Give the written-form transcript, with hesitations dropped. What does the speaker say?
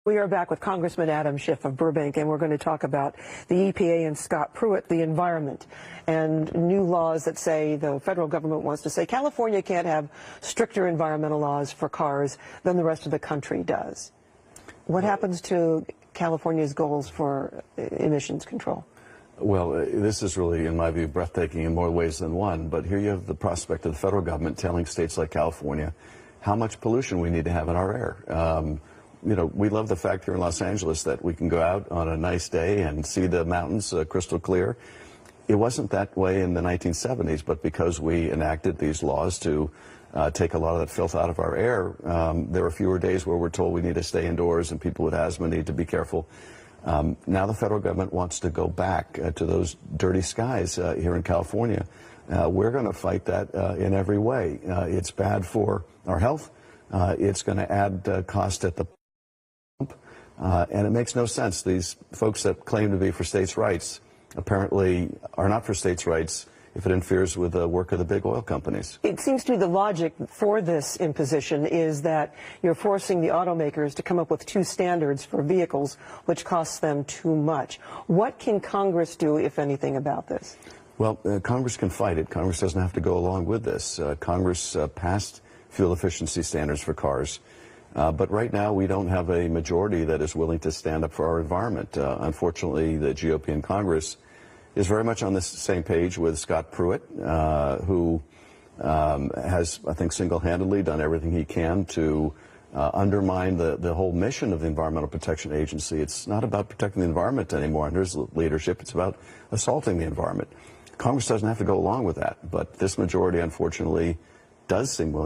We are back with Congressman Adam Schiff of Burbank, and we're going to talk about the EPA and Scott Pruitt, the environment, and new laws that say the federal government wants to say California can't have stricter environmental laws for cars than the rest of the country does. What happens to California's goals for emissions control? Well, this is really, in my view, breathtaking in more ways than one. But here you have the prospect of the federal government telling states like California how much pollution we need to have in our air. You know, we love the fact here in Los Angeles that we can go out on a nice day and see the mountains crystal clear. It wasn't that way in the 1970s, but because we enacted these laws to take a lot of that filth out of our air, there are fewer days where we're told we need to stay indoors and people with asthma need to be careful. Now the federal government wants to go back to those dirty skies here in California. We're going to fight that in every way. It's bad for our health. It's going to add cost at the and it makes no sense. These folks that claim to be for states' rights apparently are not for states' rights if it interferes with the work of the big oil companies. It seems to me the logic for this imposition is that you're forcing the automakers to come up with two standards for vehicles, which costs them too much. What can Congress do, if anything, about this? Well, Congress can fight it. Congress doesn't have to go along with this. Congress passed fuel efficiency standards for cars. But right now, we don't have a majority that is willing to stand up for our environment. Unfortunately, the GOP in Congress is very much on the same page with Scott Pruitt, who has, I think, single-handedly done everything he can to undermine the whole mission of the Environmental Protection Agency. It's not about protecting the environment anymore under his leadership. It's about assaulting the environment. Congress doesn't have to go along with that, but this majority, unfortunately, does seem willing